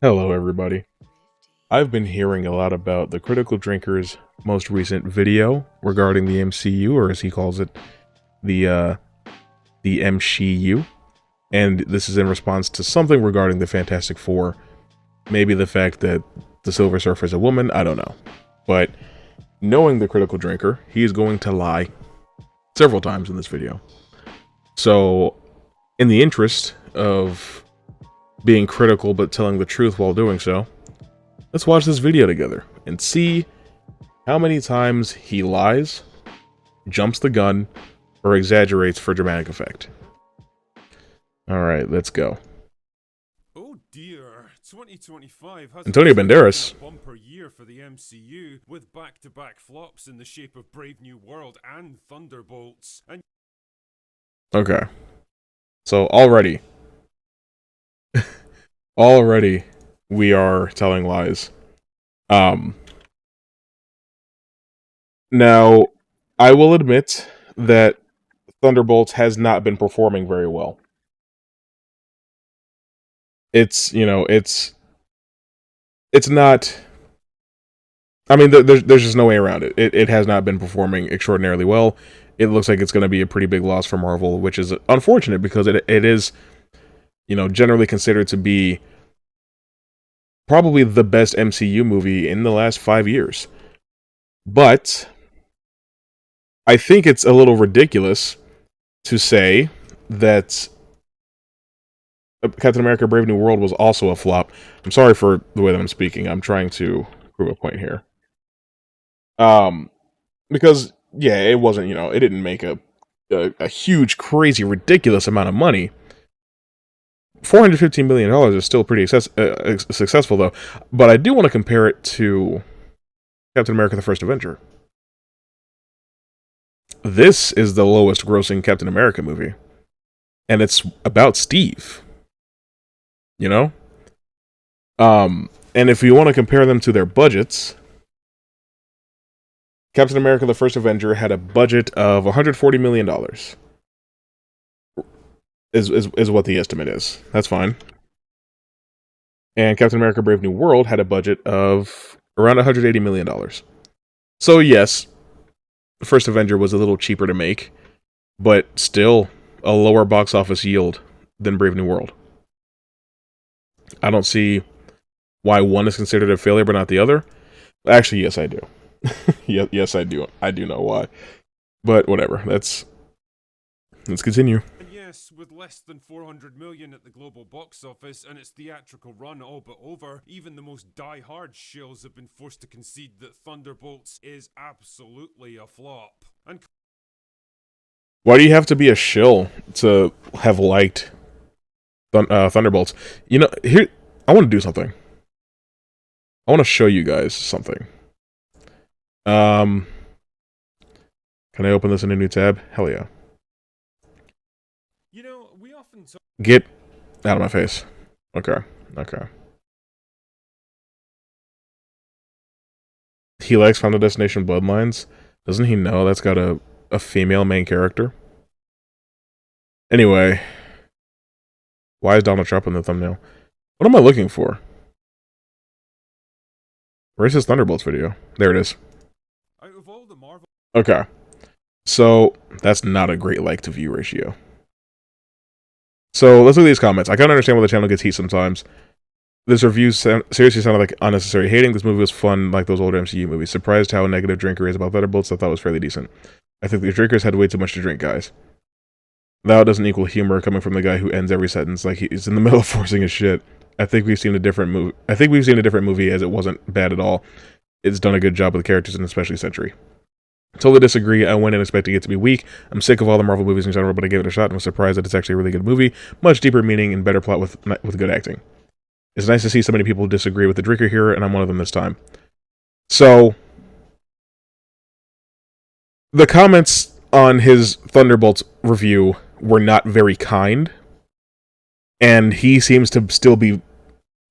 Hello, everybody. I've been hearing a lot about the Critical Drinker's most recent video regarding the MCU, or as he calls it, the uh, the MCU, and this is in response to something regarding the Fantastic Four. Maybe the fact that the Silver Surfer is a woman. I don't know, but knowing the Critical Drinker, he is going to lie several times in this video. So, in the interest of being critical but telling the truth while doing so, let's watch this video together and see how many times he lies, jumps the gun, or exaggerates for dramatic effect. Alright, let's go. Oh dear, 2025 has Antonio Banderas. been a bumper year for the MCU, with back-to-back flops in the shape of Brave New World and Thunderbolts. And Okay. So already we are telling lies. Now, I will admit that Thunderbolts has not been performing very well. It's not. I mean, there's just no way around it. It has not been performing extraordinarily well. It looks like it's going to be a pretty big loss for Marvel, which is unfortunate because it is, generally considered to be probably the best MCU movie in the last 5 years. But I think it's a little ridiculous to say that Captain America: Brave New World was also a flop. I'm sorry for the way that I'm speaking. I'm trying to prove a point here. Because yeah, it wasn't. It didn't make a huge, crazy, ridiculous amount of money. $415 million is still pretty successful, though. But I do want to compare it to Captain America: The First Avenger. This is the lowest grossing Captain America movie. And it's about Steve. And if you want to compare them to their budgets, Captain America: The First Avenger had a budget of $140 million. Is what the estimate is. That's fine. And Captain America: Brave New World had a budget of around $180 million. So yes, the First Avenger was a little cheaper to make, but still a lower box office yield than Brave New World. I don't see why one is considered a failure but not the other. Actually, yes, I do. Yes, I do. I do know why. But whatever. Let's continue. yes, with less than 400 million at the global box office and its theatrical run all but over, even the most die-hard shills have been forced to concede that Thunderbolts is absolutely a flop. And Why do you have to be a shill to have liked Thunderbolts? Here, I want to do something. I want to show you guys something. Can I open this in a new tab? Hell yeah. we often talk. Get out of my face. Okay. He likes Final Destination Bloodlines. Doesn't he know that's got a female main character? Anyway. Why is Donald Trump in the thumbnail? What am I looking for? Where's his Thunderbolts video? There it is. Out of all the Marvel. Okay. So, that's not a great like to view ratio. So, let's look at these comments. I can't understand why the channel gets heat sometimes. This review seriously sounded like unnecessary hating. This movie was fun, like those older MCU movies. Surprised how negative Drinker is about Thunderbolts. I thought it was fairly decent. I think the Drinkers had way too much to drink, guys. That doesn't equal humor coming from the guy who ends every sentence like he's in the middle of forcing his shit. I think we've seen a different movie as it wasn't bad at all. It's done a good job with the characters and especially Sentry. Totally disagree. I went in expecting it to be weak. I'm sick of all the Marvel movies in general, but I gave it a shot and was surprised that it's actually a really good movie. Much deeper meaning and better plot with good acting. It's nice to see so many people disagree with the Drinker here, and I'm one of them this time. So, the comments on his Thunderbolts review were not very kind, and he seems to still be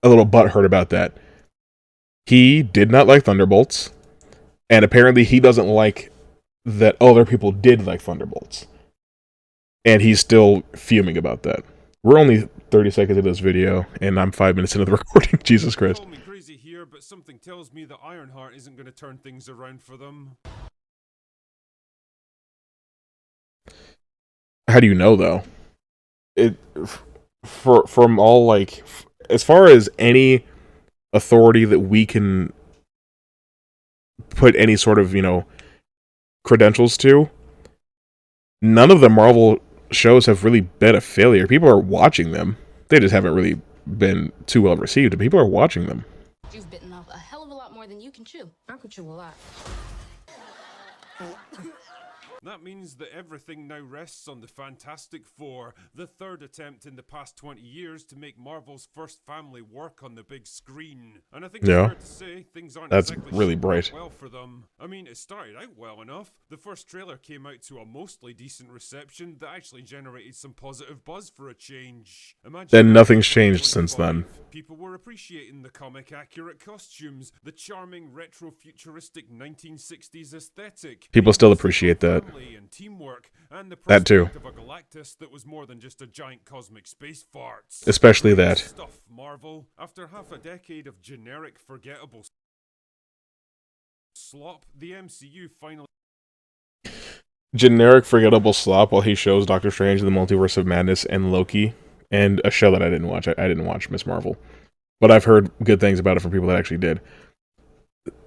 a little butthurt about that. He did not like Thunderbolts, and apparently he doesn't like that other people did like Thunderbolts. And he's still fuming about that. We're only 30 seconds into this video, and I'm 5 minutes into the recording. Jesus Christ. Call me crazy here, but something tells me that Ironheart isn't going to turn things around for them. How do you know, though? From all, like, as far as any authority that we can put any sort of, you know, credentials to, none of the Marvel shows have really been a failure. People are watching them. They just haven't really been too well received, but people are watching them. You've bitten off a hell of a lot more than you can chew. I could chew a lot. That means that everything now rests on the Fantastic Four, the third attempt in the past 20 years to make Marvel's first family work on the big screen. And I think it's fair to say things aren't that's exactly really bright. well for them. I mean, it started out well enough. The first trailer came out to a mostly decent reception that actually generated some positive buzz for a change. Imagine then nothing's changed since then. People were appreciating the comic-accurate costumes, the charming retro-futuristic 1960s aesthetic. People still appreciate that. And teamwork, and the that too. Of a Galactus that was more than just a giant cosmic space farts. Especially that. Stuff, Marvel. After half a decade of generic, forgettable slop, the MCU finally... Generic, forgettable slop while he shows Doctor Strange in the Multiverse of Madness and Loki, and a show that I didn't watch. I didn't watch Miss Marvel. But I've heard good things about it from people that actually did.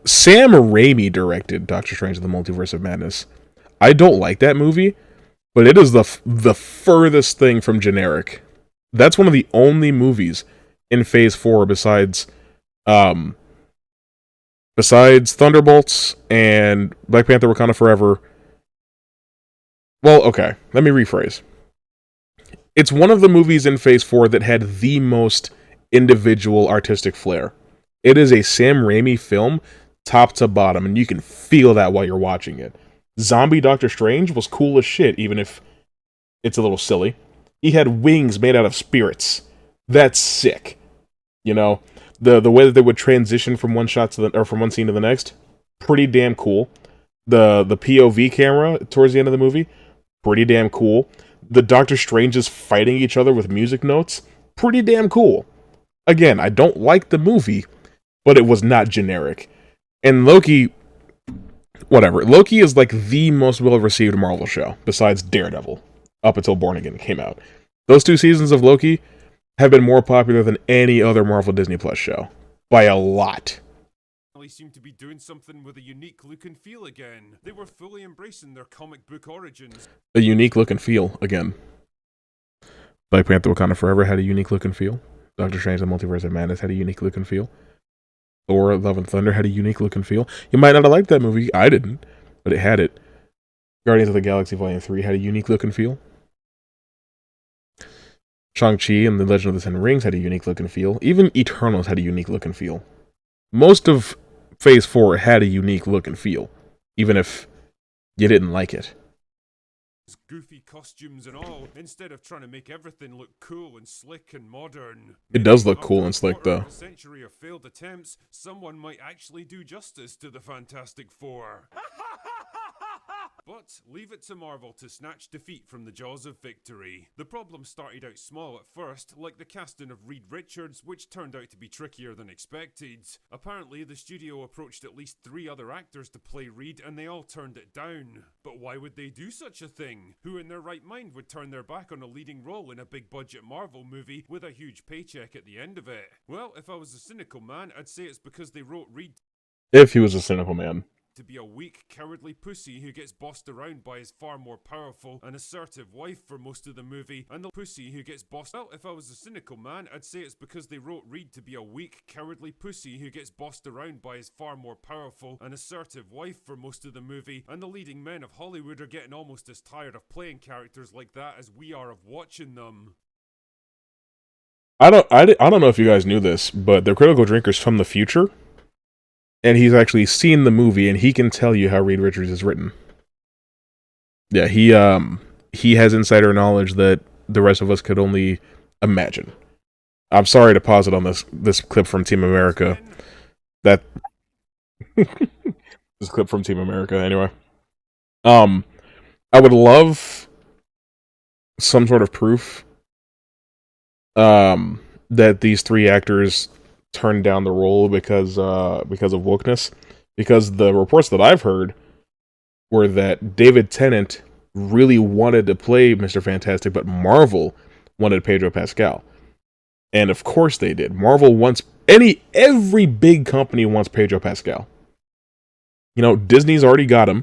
Sam Raimi directed Doctor Strange in the Multiverse of Madness. I don't like that movie, but it is the furthest thing from generic. That's one of the only movies in Phase 4 besides Thunderbolts and Black Panther Wakanda Forever. Well, okay, let me rephrase. It's one of the movies in Phase 4 that had the most individual artistic flair. It is a Sam Raimi film, top to bottom, and you can feel that while you're watching it. Zombie Doctor Strange was cool as shit, even if it's a little silly. He had wings made out of spirits. That's sick. You know, the way that they would transition from one shot to the, or from one scene to the next, pretty damn cool. The POV camera towards the end of the movie, pretty damn cool. The Doctor Stranges fighting each other with music notes, pretty damn cool. Again, I don't like the movie, but it was not generic. And Loki, whatever. Loki is like the most well-received Marvel show, besides Daredevil, up until Born Again came out. Those 2 seasons of Loki have been more popular than any other Marvel Disney Plus show. By a lot. They seem to be doing something with a unique look and feel again. They were fully embracing their comic book origins. A unique look and feel, again. Black Panther Wakanda Forever had a unique look and feel. Doctor Strange the Multiverse of Madness had a unique look and feel. Thor Love and Thunder had a unique look and feel. You might not have liked that movie. I didn't, but it had it. Guardians of the Galaxy Volume 3 had a unique look and feel. Shang-Chi and the Legend of the Ten Rings had a unique look and feel. Even Eternals had a unique look and feel. Most of Phase 4 had a unique look and feel, even if you didn't like it. Goofy costumes and all, instead of trying to make everything look cool and slick and modern. It does look cool and slick, though. After a century of failed attempts, someone might actually do justice to the Fantastic Four. But leave it to Marvel to snatch defeat from the jaws of victory. The problem started out small at first, like the casting of Reed Richards, which turned out to be trickier than expected. Apparently, the studio approached at least 3 other actors to play Reed, and they all turned it down. But why would they do such a thing? Who in their right mind would turn their back on a leading role in a big-budget Marvel movie with a huge paycheck at the end of it? Well, if I was a cynical man, I'd say it's because they wrote Reed... If he was a cynical man. ...to be a weak, cowardly pussy who gets bossed around by his far more powerful and assertive wife for most of the movie, and the pussy who gets bossed... Well, if I was a cynical man, I'd say it's because they wrote Reed to be a weak, cowardly pussy who gets bossed around by his far more powerful and assertive wife for most of the movie, and the leading men of Hollywood are getting almost as tired of playing characters like that as we are of watching them. I don't know if you guys knew this, but the Critical Drinker's from the future. And he's actually seen the movie, and he can tell you how Reed Richards is written. Yeah, he has insider knowledge that the rest of us could only imagine. I'm sorry to pause it on this clip from Team America. That this clip from Team America, anyway. I would love some sort of proof that these three actors turned down the role because of wokeness. Because the reports that I've heard were that David Tennant really wanted to play Mr. Fantastic, but Marvel wanted Pedro Pascal. And of course they did. Marvel wants every big company wants Pedro Pascal. You know, Disney's already got him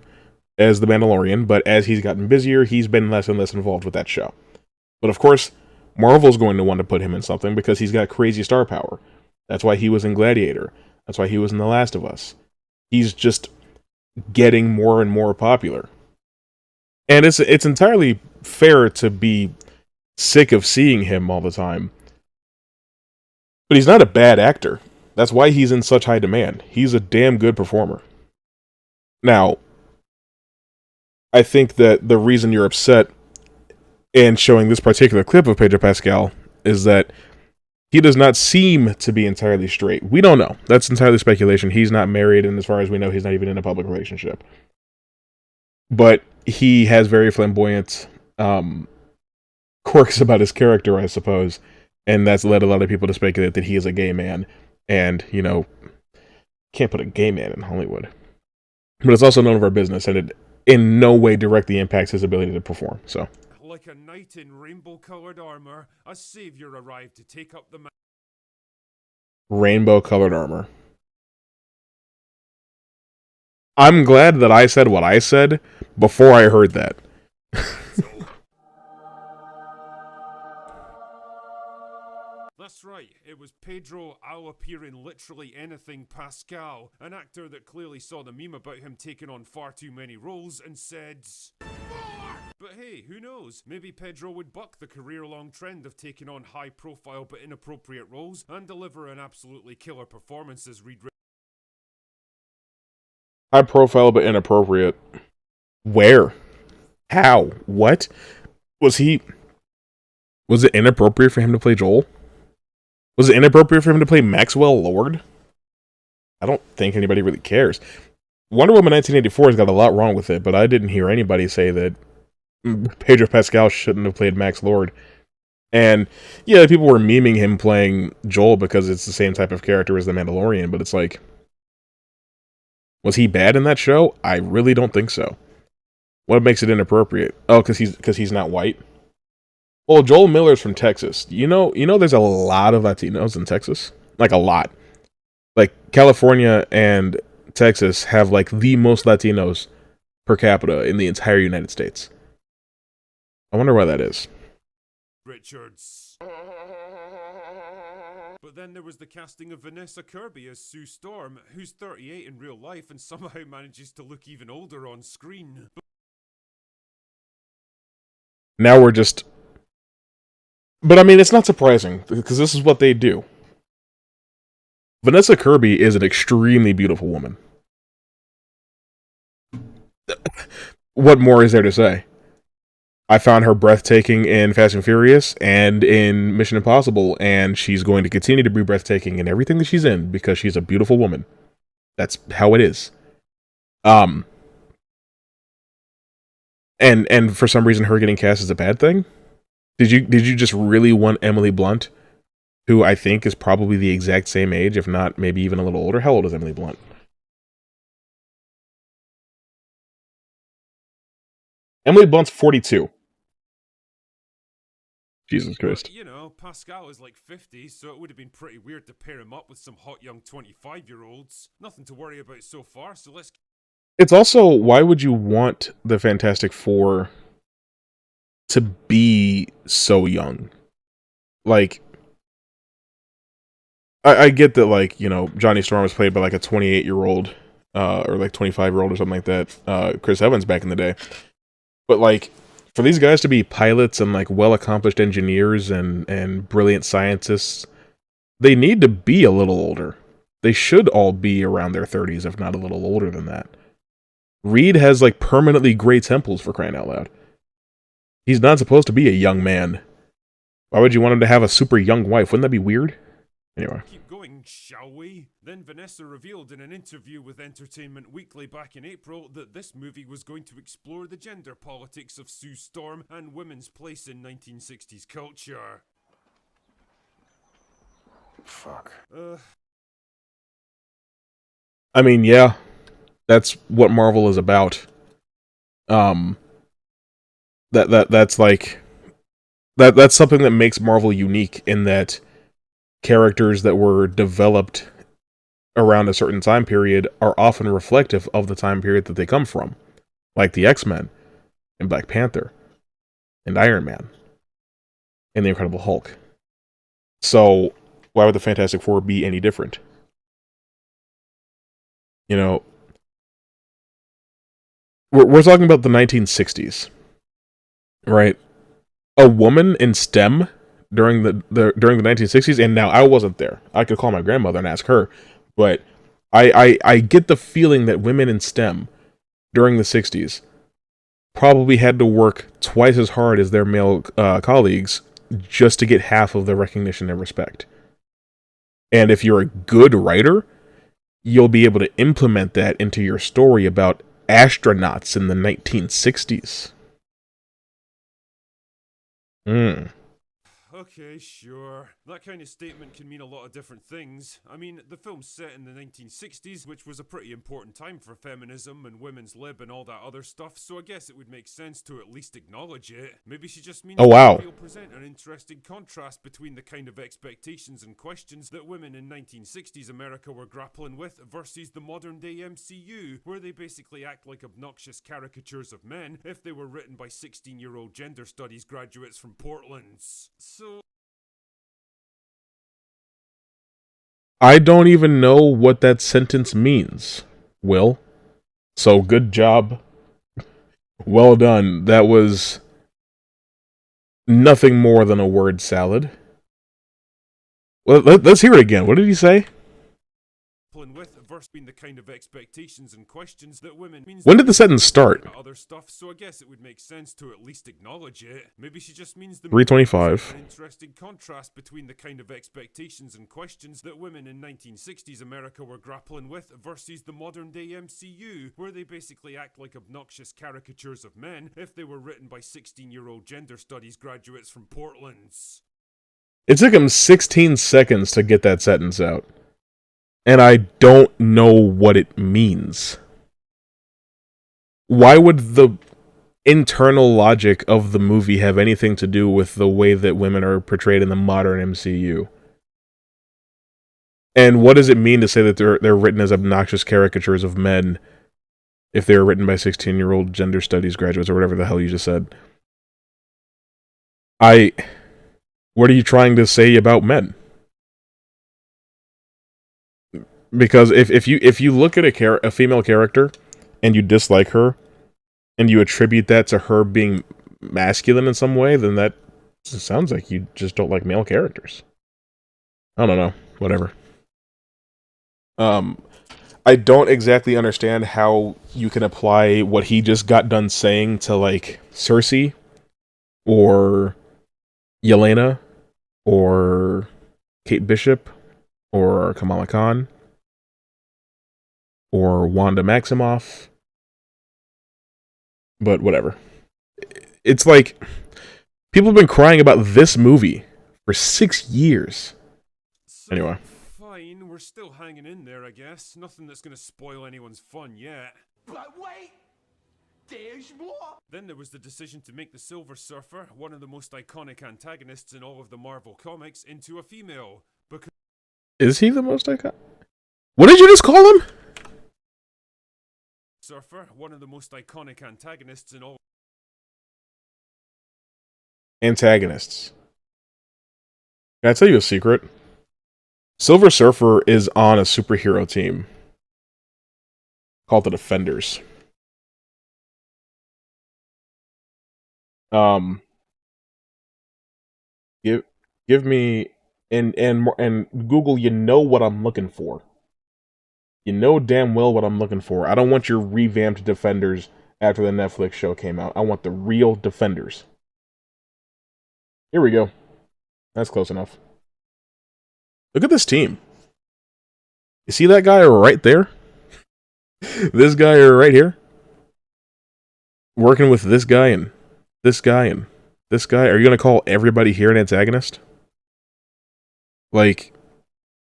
as the Mandalorian, but as he's gotten busier, he's been less and less involved with that show. But of course, Marvel's going to want to put him in something because he's got crazy star power. That's why he was in Gladiator. That's why he was in The Last of Us. He's just getting more and more popular. And it's entirely fair to be sick of seeing him all the time. But he's not a bad actor. That's why he's in such high demand. He's a damn good performer. Now, I think that the reason you're upset in showing this particular clip of Pedro Pascal is that he does not seem to be entirely straight. We don't know. That's entirely speculation. He's not married, and as far as we know, he's not even in a public relationship. But he has very flamboyant quirks about his character, I suppose, and that's led a lot of people to speculate that he is a gay man. And, you know, can't put a gay man in Hollywood. But it's also none of our business, and it in no way directly impacts his ability to perform. So, like a knight in rainbow-colored armor, a savior arrived to take up the rainbow-colored armor. I'm glad that I said what I said before I heard that. That's right, it was Pedro, I'll appear in literally anything Pascal, an actor that clearly saw the meme about him taking on far too many roles and said, "More!" But hey, who knows? Maybe Pedro would buck the career-long trend of taking on high-profile but inappropriate roles and deliver an absolutely killer performance as Reed. High-profile but inappropriate. Where? How? What? Was it inappropriate for him to play Joel? Was it inappropriate for him to play Maxwell Lord? I don't think anybody really cares. Wonder Woman 1984 has got a lot wrong with it, but I didn't hear anybody say that Pedro Pascal shouldn't have played Max Lord. And, yeah, people were memeing him playing Joel because it's the same type of character as the Mandalorian, but it's like, was he bad in that show? I really don't think so. What makes it inappropriate? Oh, because he's not white? Well, Joel Miller's from Texas. You know, there's a lot of Latinos in Texas. Like, a lot. Like, California and Texas have, like, the most Latinos per capita in the entire United States. I wonder why that is. Richards. But then there was the casting of Vanessa Kirby as Sue Storm, who's 38 in real life and somehow manages to look even older on screen. Now we're just... But I mean, it's not surprising, because this is what they do. Vanessa Kirby is an extremely beautiful woman. What more is there to say? I found her breathtaking in Fast and Furious and in Mission Impossible, and she's going to continue to be breathtaking in everything that she's in because she's a beautiful woman. That's how it is. And for some reason, her getting cast is a bad thing. Did you just really want Emily Blunt, who I think is probably the exact same age, if not maybe even a little older? How old is Emily Blunt? Emily Blunt's 42. Jesus Christ. But, you know, Pascal is like 50, so it would have been pretty weird to pair him up with some hot young 25-year-olds. Nothing to worry about so far, so let's... It's also, why would you want the Fantastic Four to be so young? Like, I get that, like, you know, Johnny Storm was played by, like, a 28-year-old, or, like, 25-year-old or something like that, Chris Evans back in the day. But, like, for these guys to be pilots and, like, well-accomplished engineers and brilliant scientists, they need to be a little older. They should all be around their 30s, if not a little older than that. Reed has, like, permanently gray temples, for crying out loud. He's not supposed to be a young man. Why would you want him to have a super young wife? Wouldn't that be weird? Anyway. Keep going, shall we? Then Vanessa revealed in an interview with Entertainment Weekly back in April that this movie was going to explore the gender politics of Sue Storm and women's place in 1960s culture. Fuck. Uh, I mean, yeah, that's what Marvel is about. That's like that's something that makes Marvel unique in that characters that were developed around a certain time period are often reflective of the time period that they come from, like the X-Men and Black Panther and Iron Man and the Incredible Hulk. So why would the Fantastic Four be any different? You know, we're talking about the 1960s, right? A woman in STEM during during the 1960s, and now I wasn't there. I could call my grandmother and ask her, but I get the feeling that women in STEM during the 60s probably had to work twice as hard as their male colleagues just to get half of the recognition and respect. And if you're a good writer, you'll be able to implement that into your story about astronauts in the 1960s. Okay, sure. That kind of statement can mean a lot of different things. I mean, the film's set in the 1960s, which was a pretty important time for feminism and women's lib and all that other stuff, so I guess it would make sense to at least acknowledge it. Maybe she just means Oh, the wow. movie will present an interesting contrast between the kind of expectations and questions that women in 1960s America were grappling with versus the modern day MCU, where they basically act like obnoxious caricatures of men if they were written by 16-year-old gender studies graduates from Portland. So I don't even know what that sentence means, Will. So good job. Well done. That was nothing more than a word salad. Well, let's hear it again. What did he say? with versus being the kind of expectations and questions that women means. When did the sentence start? Other stuff, so I guess it would make sense to at least acknowledge it. Maybe she just means the 325. An interesting contrast between the kind of expectations and questions that women in 1960s America were grappling with versus the modern day MCU, where they basically act like obnoxious caricatures of men if they were written by 16-year-old gender studies graduates from Portland. It took him 16 seconds to get that sentence out. And I don't know what it means. Why would the internal logic of the movie have anything to do with the way that women are portrayed in the modern MCU? And what does it mean to say that they're written as obnoxious caricatures of men if they were written by 16-year-old gender studies graduates or whatever the hell you just said? What are you trying to say about men? Because if you look at a female character and you dislike her and you attribute that to her being masculine in some way, then that sounds like you just don't like male characters. I don't know. Whatever. I don't exactly understand how you can apply what he just got done saying to, like, Cersei or Yelena or Kate Bishop or Kamala Khan or Wanda Maximoff. But whatever. It's like, people have been crying about this movie for 6 years. So, anyway. Fine, we're still hanging in there, I guess. Nothing that's gonna spoil anyone's fun yet. But wait! There's more! Then there was the decision to make the Silver Surfer, one of the most iconic antagonists in all of the Marvel comics, into a female. Because is he the most iconic? What did you just call him? Surfer, one of the most iconic antagonists in all. Antagonists. Can I tell you a secret? Silver Surfer is on a superhero team called the Defenders. Give me and Google. You know what I'm looking for. You know damn well what I'm looking for. I don't want your revamped Defenders after the Netflix show came out. I want the real Defenders. Here we go. That's close enough. Look at this team. You see that guy right there? This guy right here? Working with this guy and this guy and this guy. Are you going to call everybody here an antagonist? Like,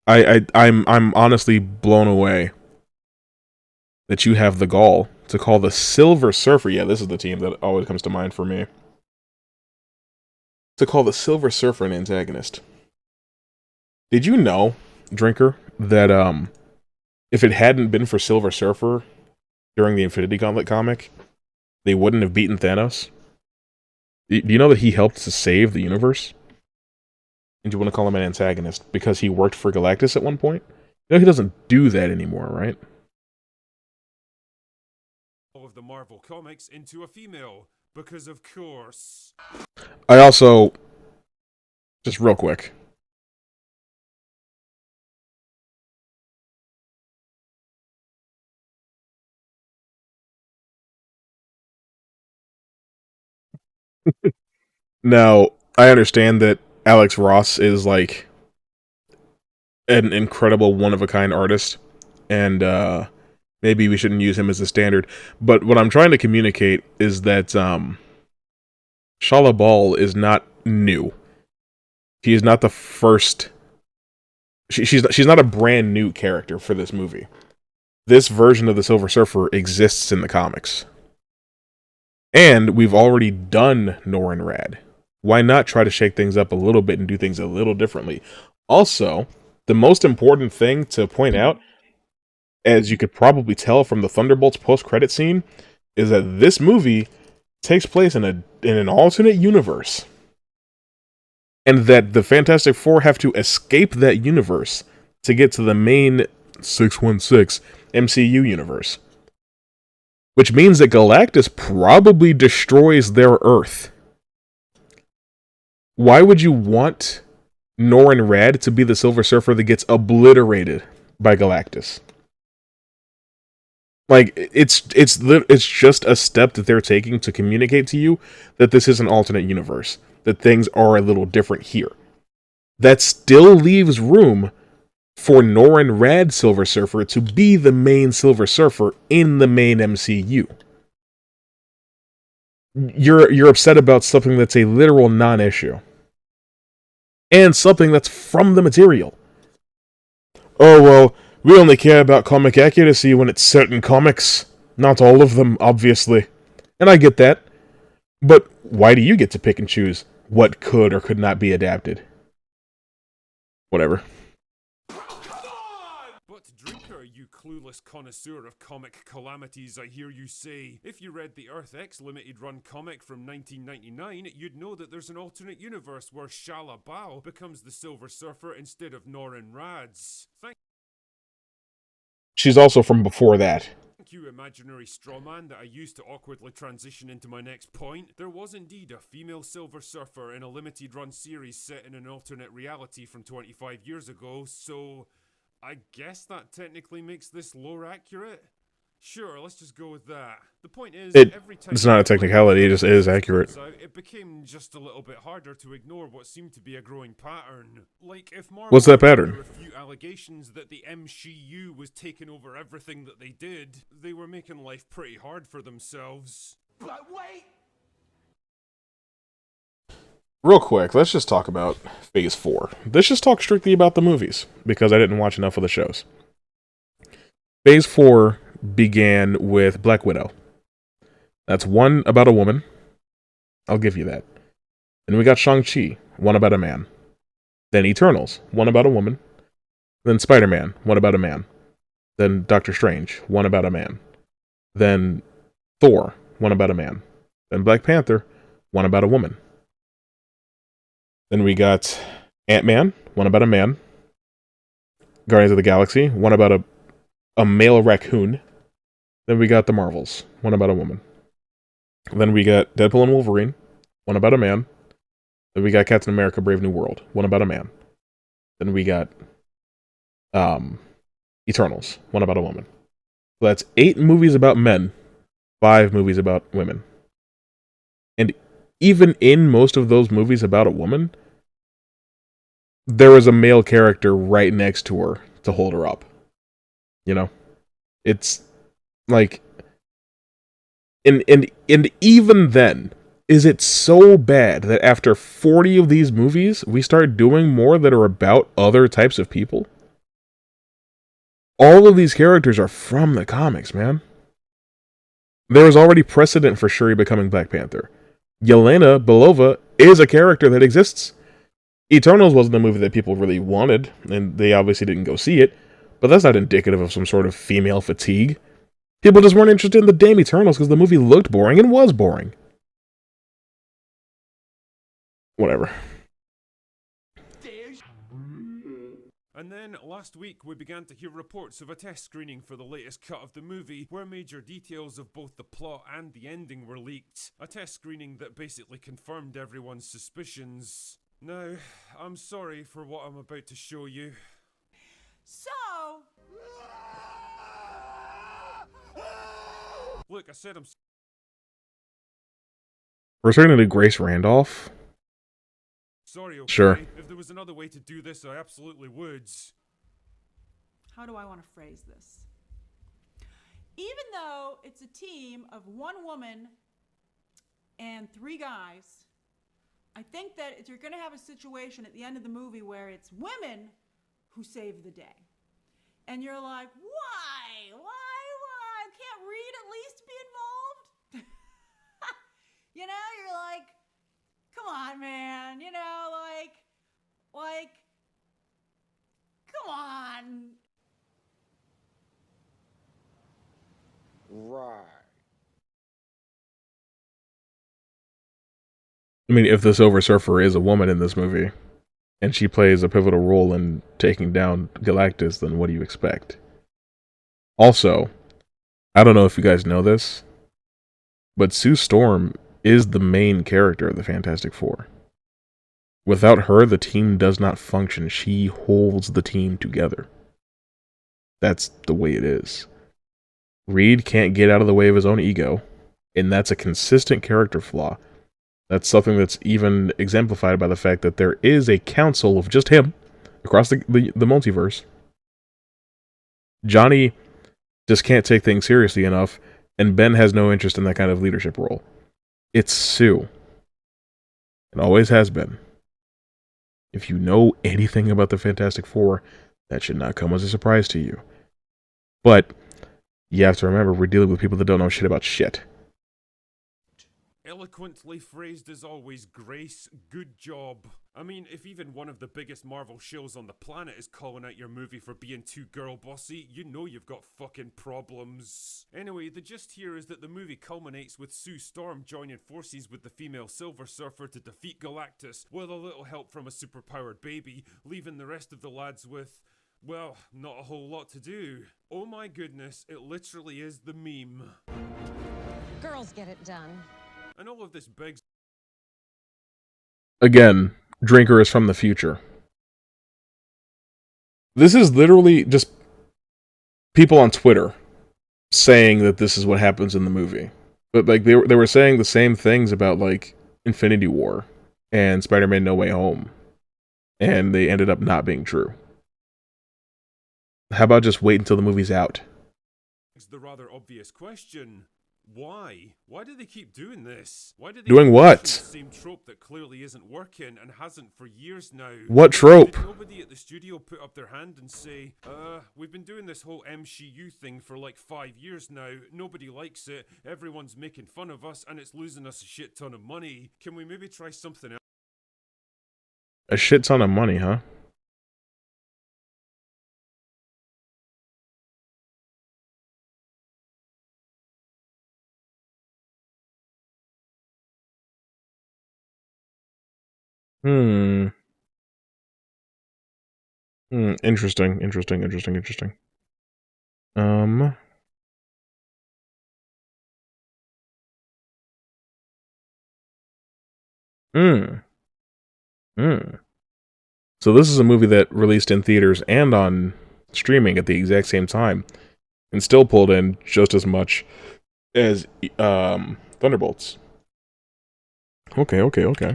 I'm honestly blown away that you have the gall to call the Silver Surfer, yeah, this is the team that always comes to mind for me, to call the Silver Surfer an antagonist. Did you know, Drinker, that if it hadn't been for Silver Surfer during the Infinity Gauntlet comic, they wouldn't have beaten Thanos? Do you know that he helped to save the universe? And you want to call him an antagonist because he worked for Galactus at one point? You know he doesn't do that anymore, right? All of the Marvel comics into a female, because of course. I also, just real quick, now, I understand that Alex Ross is like an incredible one-of-a-kind artist, and maybe we shouldn't use him as a standard, but what I'm trying to communicate is that Shala Bal is not new. She is not the first. She's not a brand new character for this movie. This version of the Silver Surfer exists in the comics. And we've already done Norrin Rad. Why not try to shake things up a little bit and do things a little differently? Also, the most important thing to point out, as you could probably tell from the Thunderbolts post-credit scene, is that this movie takes place in an alternate universe. And that the Fantastic Four have to escape that universe to get to the main 616 MCU universe. Which means that Galactus probably destroys their Earth. Why would you want Norrin Rad to be the Silver Surfer that gets obliterated by Galactus? Like, it's just a step that they're taking to communicate to you that this is an alternate universe, that things are a little different here. That still leaves room for Norrin Rad Silver Surfer to be the main Silver Surfer in the main MCU. You're upset about something that's a literal non-issue. And something that's from the material. Oh, well, we only care about comic accuracy when it's certain comics. Not all of them, obviously. And I get that. But why do you get to pick and choose what could or could not be adapted? Whatever. But Drinker, you clueless connoisseur of comic calamities, I hear you say. If you read the Earth X limited run comic from 1999, you'd know that there's an alternate universe where Shala Bal becomes the Silver Surfer instead of Norrin Rads. She's also from before that. Thank you, imaginary strawman that I used to awkwardly transition into my next point. There was indeed a female Silver Surfer in a limited run series set in an alternate reality from 25 years ago, so I guess that technically makes this lore accurate? Sure, let's just go with that. The point is, every time it's not a technicality, it just is accurate. It became just a little bit harder to ignore what seemed to be a growing pattern. Like, if Marvel What's that pattern? There were a few allegations that the MCU was taking over everything that they did, they were making life pretty hard for themselves. But wait! Real quick, let's just talk about Phase 4. Let's just talk strictly about the movies, because I didn't watch enough of the shows. Phase 4 began with Black Widow. That's one about a woman. I'll give you that. Then we got Shang-Chi, one about a man. Then Eternals, one about a woman. Then Spider-Man, one about a man. Then Doctor Strange, one about a man. Then Thor, one about a man. Then Black Panther, one about a woman. Then we got Ant-Man, one about a man. Guardians of the Galaxy, one about a male raccoon. Then we got the Marvels, one about a woman. Then we got Deadpool and Wolverine, one about a man. Then we got Captain America Brave New World, one about a man. Then we got Eternals, one about a woman. So that's 8 movies about men, 5 movies about women. And even in most of those movies about a woman, there was a male character right next to her to hold her up. You know? It's like, and even then, is it so bad that after 40 of these movies, we start doing more that are about other types of people? All of these characters are from the comics, man. There is already precedent for Shuri becoming Black Panther. Yelena Belova is a character that exists. Eternals wasn't a movie that people really wanted, and they obviously didn't go see it, but that's not indicative of some sort of female fatigue. People just weren't interested in the damn Eternals because the movie looked boring and was boring. Whatever. And then last week we began to hear reports of a test screening for the latest cut of the movie where major details of both the plot and the ending were leaked. A test screening that basically confirmed everyone's suspicions. Now, I'm sorry for what I'm about to show you. So, Look, I said I'm Returning to Grace Randolph? sorry, okay? Sure. If there was another way to do this, I absolutely would. how do I want to phrase this? Even though it's a team of one woman and 3 guys, I think that you're going to have a situation at the end of the movie where it's women who save the day. And you're like, why? Can't Reed at least be involved? You know, you're like, come on, man. You know, like, come on. Right. I mean, if the Silver Surfer is a woman in this movie, and she plays a pivotal role in taking down Galactus, then what do you expect? Also, I don't know if you guys know this, but Sue Storm is the main character of the Fantastic Four. Without her, the team does not function. She holds the team together. That's the way it is. Reed can't get out of the way of his own ego, and that's a consistent character flaw. That's something that's even exemplified by the fact that there is a council of just him across the multiverse. Johnny just can't take things seriously enough, and Ben has no interest in that kind of leadership role. It's Sue. It always has been. If you know anything about the Fantastic Four, that should not come as a surprise to you. But you have to remember, we're dealing with people that don't know shit about shit. Eloquently phrased as always, Grace. Good job. I mean, if even one of the biggest Marvel shows on the planet is calling out your movie for being too girl bossy, you know you've got fucking problems. Anyway, the gist here is that the movie culminates with Sue Storm joining forces with the female Silver Surfer to defeat Galactus, with a little help from a superpowered baby, leaving the rest of the lads with, well, not a whole lot to do. Oh my goodness, it literally is the meme. Girls get it done. And all of this begs... Again, Drinker is from the future. This is literally just people on Twitter saying that this is what happens in the movie. But like they were saying the same things about like Infinity War and Spider-Man No Way Home. And they ended up not being true. How about just wait until the movie's out? It's the rather obvious question. Why? Why do they keep doing this? Why do they Doing keep what? pushing the same trope that clearly isn't working and hasn't for years now? What trope? Did nobody at the studio put up their hand and say, we've been doing this whole MCU thing for like 5 years now, nobody likes it, everyone's making fun of us, and it's losing us a shit ton of money. Can we maybe try something else? A shit ton of money, huh? Interesting. Um. Hmm. So this is a movie that released in theaters and on streaming at the exact same time, and still pulled in just as much as Thunderbolts. Okay. Mm.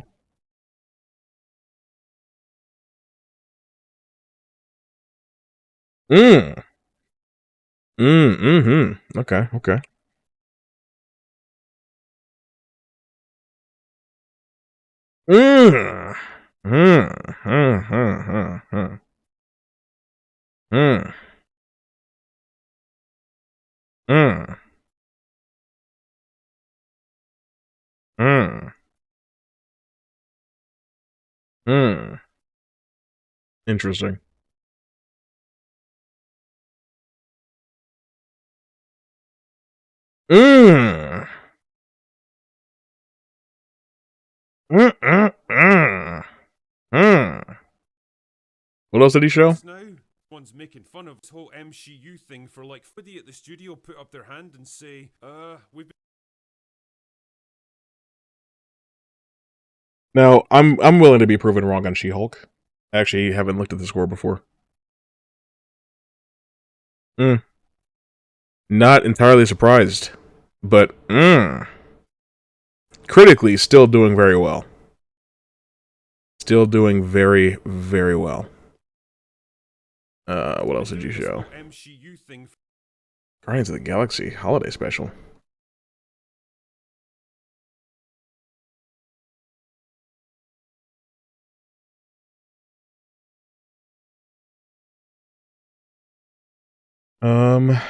Okay. Mm. Mm. Hmm. Interesting. Hmm. What else did he show? Now, one's making fun of this whole MCU thing for like 50 at the studio put up their hand and say, we've been Now, I'm willing to be proven wrong on She-Hulk. I actually haven't looked at the score before. Not entirely surprised, but critically, still doing very well. Still doing very, very well. What else did you show? MCU thing. Guardians of the Galaxy holiday special. Mm,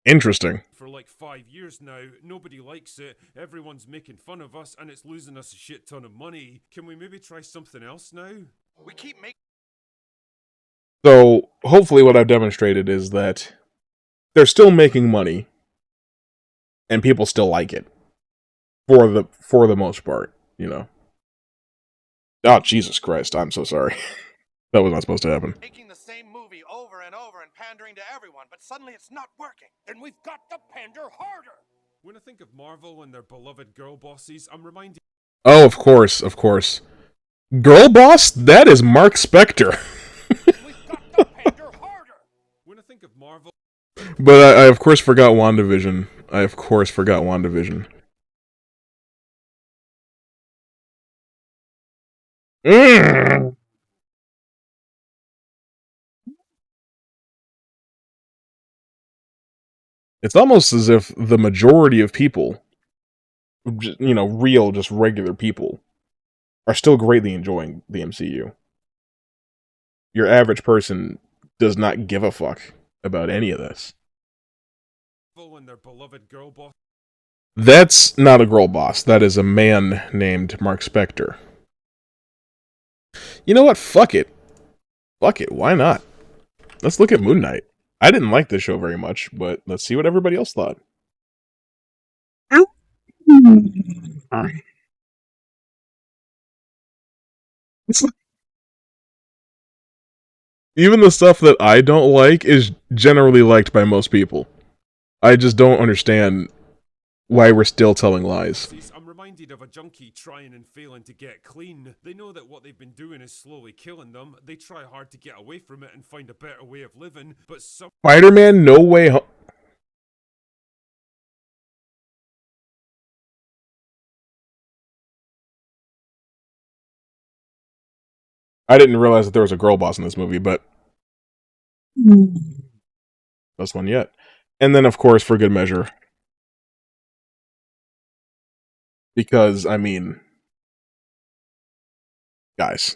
Interesting. For like 5 years now, nobody likes it, everyone's making fun of us, and it's losing us a shit ton of money. Can we maybe try something else now? We keep making. So, hopefully what I've demonstrated is that they're still making money, and people still like it. For the most part, you know. Oh, Jesus Christ, I'm so sorry. That was not supposed to happen. Making the same movie over and over and pandering to everyone, but suddenly it's not working. Then we've got to pander harder. When I think of Marvel and their beloved girl bosses, I'm reminded. Oh, of course, of course. Girl boss? That is Mark Spector. We've got to pander harder. When I think of Marvel. But I of course forgot WandaVision. I of course forgot WandaVision. It's almost as if the majority of people, you know, real, just regular people, are still greatly enjoying the MCU. Your average person does not give a fuck about any of this. And their beloved girl boss. That's not a girl boss. That is a man named Mark Spector. You know what? Fuck it. Fuck it. Why not? Let's look at Moon Knight. I didn't like this show very much, but let's see what everybody else thought. Even the stuff that I don't like is generally liked by most people. I just don't understand why we're still telling lies. I'm reminded of a junkie trying and failing to get clean. They know that what they've been doing is slowly killing them. They try hard to get away from it and find a better way of living, but some Spider-Man No Way Home. I didn't realize that there was a girl boss in this movie, but best one yet. And then, of course, for good measure, because I mean, guys,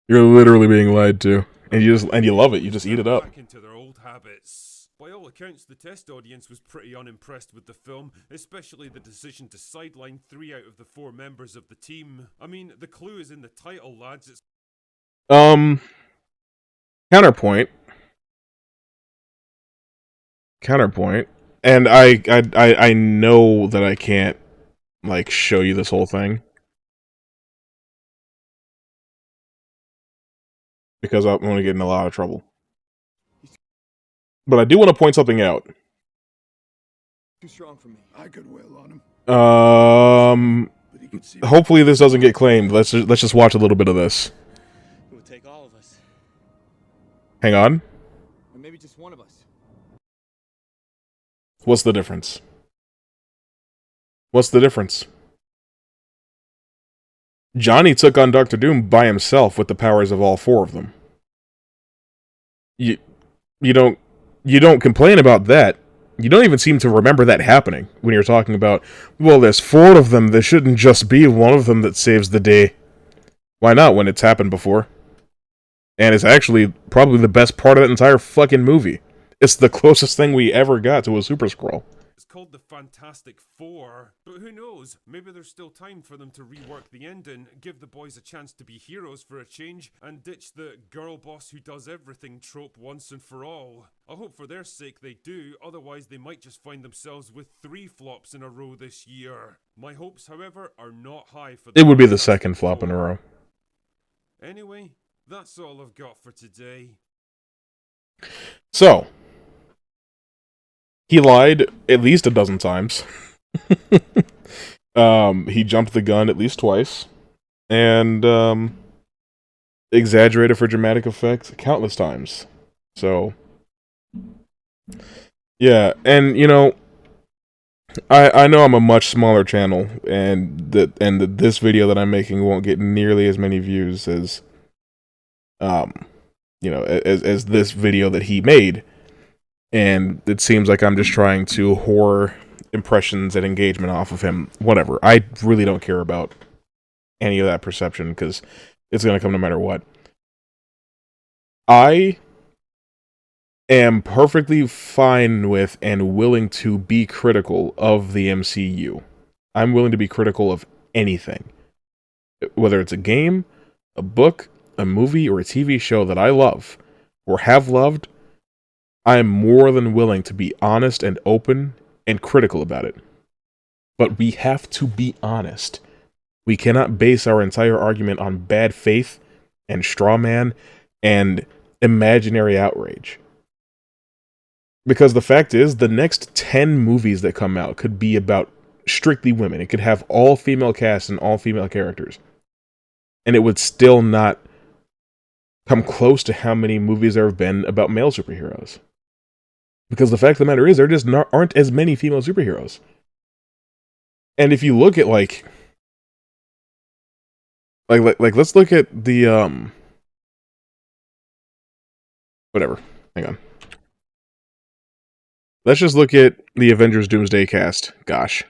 you're literally being lied to, and you love it. You just eat it up. back into their old habits. By all accounts, the test audience was pretty unimpressed with the film, especially the decision to sideline 3 out of the 4 members of the team. I mean, the clue is in the title, lads. It's Counterpoint. And I know that I can't like show you this whole thing because I'm going to get in a lot of trouble. But I do want to point something out. Too strong for me. I could wail on him. But he could see. Hopefully this doesn't get claimed. Let's just watch a little bit of this. It would take all of us. Hang on. Or maybe just one of us. What's the difference? What's the difference? Johnny took on Doctor Doom by himself with the powers of all 4 of them. You don't complain about that. You don't even seem to remember that happening when you're talking about, well, there's 4 of them, there shouldn't just be one of them that saves the day. Why not when it's happened before? And it's actually probably the best part of that entire fucking movie. It's the closest thing we ever got to a Super Scroll. It's called the Fantastic Four, but who knows? Maybe there's still time for them to rework the ending, give the boys a chance to be heroes for a change, and ditch the girl boss who does everything trope once and for all. I hope for their sake they do, otherwise they might just find themselves with 3 flops in a row this year. My hopes, however, are not high for the It would be the Fantastic second flop in a Four. row. Anyway, that's all I've got for today. So, he lied at least a dozen times. He jumped the gun at least twice. And, exaggerated for dramatic effect countless times. So, yeah, and, you know, I know I'm a much smaller channel, and this video that I'm making won't get nearly as many views as, you know, as this video that he made. And it seems like I'm just trying to whore impressions and engagement off of him. Whatever. I really don't care about any of that perception, because it's going to come no matter what. I am perfectly fine with and willing to be critical of the MCU. I'm willing to be critical of anything. Whether it's a game, a book, a movie, or a TV show that I love, or have loved, I am more than willing to be honest and open and critical about it. But we have to be honest. We cannot base our entire argument on bad faith and straw man and imaginary outrage. Because the fact is, the next 10 movies that come out could be about strictly women. It could have all female casts and all female characters. And it would still not come close to how many movies there have been about male superheroes. Because the fact of the matter is, there just aren't as many female superheroes. And if you look at, like let's look at the, whatever. Hang on. Let's just look at the Avengers Doomsday cast. Gosh.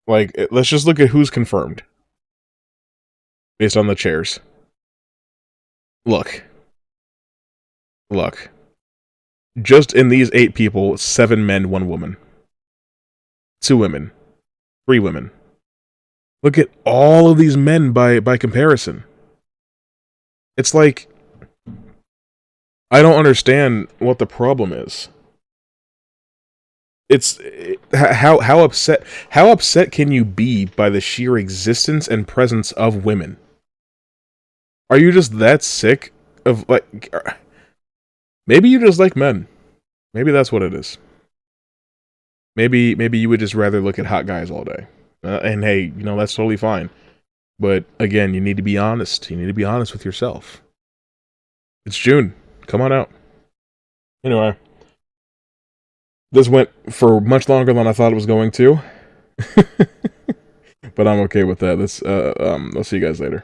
Like, let's just look at who's confirmed. Based on the chairs. Look. Just in these 8 people, 7 men, 1 woman. 2 women. 3 women. Look at all of these men by comparison. It's like, I don't understand what the problem is. It's how upset can you be by the sheer existence and presence of women? Are you just that sick of, like, maybe you just like men. Maybe that's what it is. Maybe you would just rather look at hot guys all day. And hey, you know, that's totally fine. But again, you need to be honest. You need to be honest with yourself. It's June. Come on out. Anyway, this went for much longer than I thought it was going to. But I'm okay with that. I'll see you guys later.